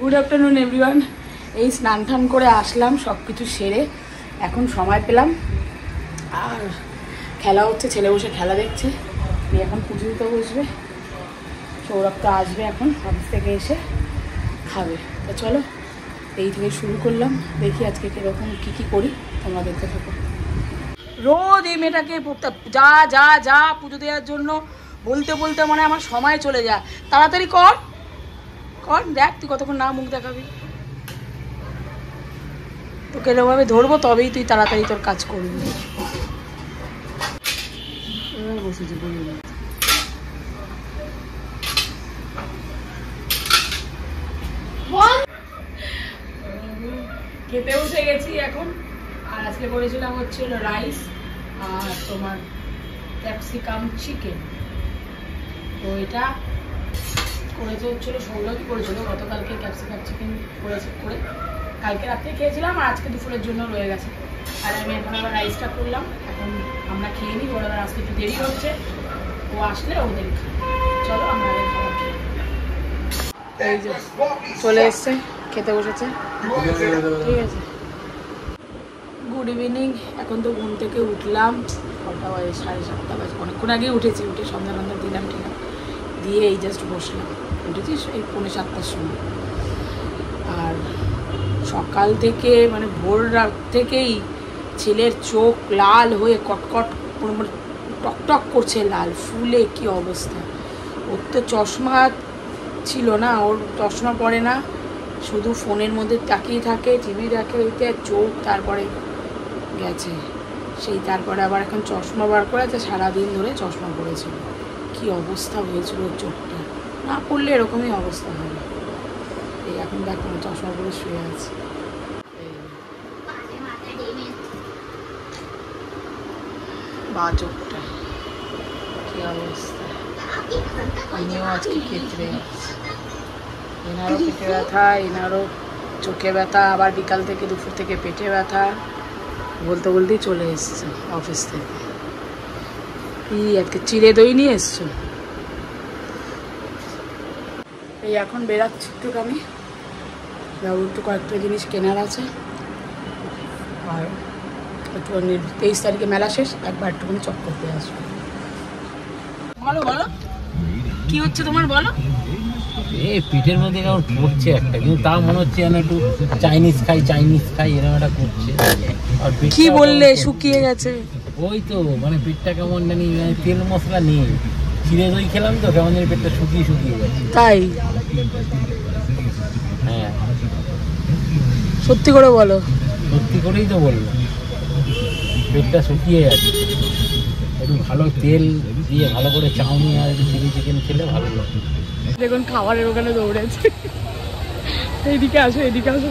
Good afternoon everyone. এই স্নান টান করে আসলাম, সব কিছু সেরে এখন সময় পেলাম। আর খেলা হচ্ছে, ছেলে বসে খেলা দেখছে। এখন পুজো দিতে বসবে, সৌরভ তো আসবে এখন অফিস থেকে এসে খাবে। তো চলো এই থেকে শুরু করলাম, দেখি আজকে কীরকম কী করি, তোমরা দেখতে থাকো। রোজ এই মেয়েটাকে যা যা যা পুজো দেওয়ার জন্য বলতে বলতে মানে আমার সময় চলে যায়। তাড়াতাড়ি কর কর, দেখ তুই কতক্ষণ না মুখ দেখাবি। তোকে এরকমভাবে ধরবো তবেই তুই তাড়াতাড়ি তোর কাজ করবি। বসেছি খেতে বসে গেছি এখন। আর আজকে করেছিলাম হচ্ছিল রাইস আর তোমার ক্যাপসিকাম চিকেন। তো এটা করেছে হচ্ছিলো সৌরভই করেছিল, গতকালকে ক্যাপসিকাম চিকেন করেছে করে কালকে রাত্রে খেয়েছিলাম আর আজকে দুপুরের জন্য রয়ে গেছে। আর আমি এখন আবার রাইসটা করলাম, এখন আমরা খেয়ে নিই। ওরা আজকে একটু দেরি হচ্ছে, ও আসলে ওদের চলো আমরা খাবার খেয়ে। এই যে চলে এসছে, খেতে বসেছে, ঠিক আছে। Good evening. এখন তো ঘুম থেকে উঠলাম, কটা বাজে 7:30 বাজে, অনেকক্ষণ আগেই উঠেছি। উঠে সন্ধ্যা টন্ধা দিলাম, ঠিক আছে, দিয়ে এই জাস্ট বসলাম। উঠেছিস এই 7:45 সময়। আর সকাল থেকে মানে ভোর রাত থেকেই ছেলের চোখ লাল হয়ে কটকট টকটক করছে, লাল ফুলে কি অবস্থা। ওর তো চশমা ছিল না, ওর চশমা পড়ে না, শুধু ফোনের মধ্যে তাকিয়ে থাকে, টিভি দেখে, ওইতে চোখ তারপরে গেছে সেই। তারপরে আবার এখন চশমা বার করে আছে, সারাদিন ধরে চশমা পড়েছিল। কি অবস্থা হয়েছিল ওর চোখটা, না পড়লে এরকমই অবস্থা হবে। এই এখন দেখো চশমা পরে শুয়ে আছে। বা চোখটা কি অবস্থা। আমিও আজকে ক্ষেত্রে এনারও পেটে ব্যথা, এনারও চোখে ব্যথা, আবার বিকাল থেকে দুপুর থেকে পেটে ব্যথা, বলতে বলতেই চলে এসছে অফিস থেকে। কি আজকে চিড়ে দই নিয়ে এসছো? এই এখন বেরাচ্ছি একটুখানি, যাবো একটু কয়েকটা জিনিস কেনার আছে। আর একটুখানি 23 তারিখে মেলা শেষ, একবার একটুখানি চক করতে আসবো। বলো বলো কি হচ্ছে তোমার, বলো। এই পিঠের মধ্যে কেমন পড়ছে একটা, কিন্তু তা মনে হচ্ছে যেন একটু চাইনিজ খাই এরকম একটা করছে। আর কি বললে শুকিয়ে গেছে? ওই তো মানে পেটটা কেমন জানি, তেল মশলা নেই, চিড়ে দই খেলাম তো কেমন জানি পেটটা শুকিয়ে গেছে। তাই? হ্যাঁ সত্যি করে বলো। সত্যি করেই তো বললাম, পেটটা শুকিয়ে যাচ্ছে। একটু ভালো তেল দিয়ে ভালো করে চাউমিন আর একটু চিলি চিকেন খেলে ভালো লাগে। দেখুন খাবারের ওখানে দৌড়েছে, এইদিকে আসো এদিকে আসো।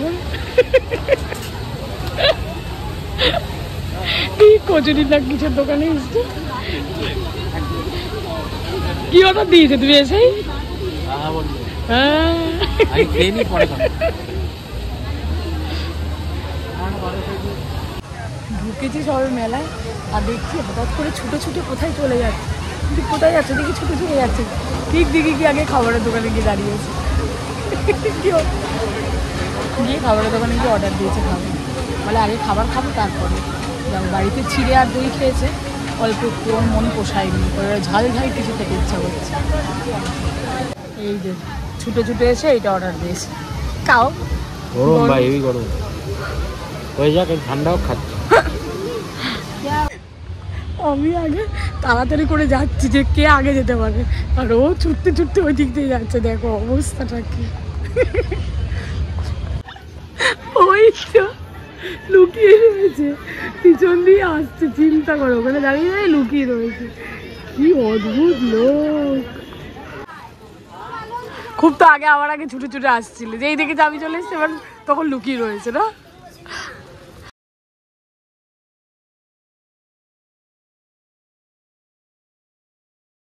এই কচুরি না কিসের দোকানে এসছে, কি অর্ডার দিয়েছে তুমি এসেই? হ্যাঁ ঢুকেছি সবে মেলায়, আর দেখছি হঠাৎ করে ছুটে ছুটে কোথায় চলে যাচ্ছে। কিন্তু কোথায় যাচ্ছে দেখি ছুটে ছুটে যাচ্ছে, ঠিক দেখি কি আগে খাবারের দোকানে গিয়ে দাঁড়িয়েছে। গিয়ে খাবারের দোকানে গিয়ে অর্ডার দিয়েছে খাবার, বলে আগে খাবার খাবো তারপরে যাবো। বাড়িতে চিড়ে আর দই খেয়েছে অল্প একটু, ওর মন পোষায়নি, ঝাল ঝাল কিছু খেতে ইচ্ছা করছে। এই যে ছুটে ছুটে এসে এইটা অর্ডার দিয়েছে। খাও, গরম ভাই হেভি গরম হয়ে যাক, ঠান্ডাও খাচ্ছে। আমি আগে তাড়াতাড়ি করে যাচ্ছি যে কে আগে যেতে পারে, আর ও ছুটতে ছুটতে ওই দিক দিয়ে যাচ্ছে। দেখো অবস্থাটা কি, ওই তো লুকিয়ে রয়েছে, পিছন দিয়ে আসছে, চিন্তা করো, ওখানে দাঁড়িয়ে দাঁড়িয়ে লুকিয়ে রয়েছে। কি অদ্ভুত লোক। খুব তো আগে আমার আগে ছুটে ছুটে আসছিল, যেই দেখে আমি চলে এসছি এবার তখন লুকিয়ে রয়েছে না।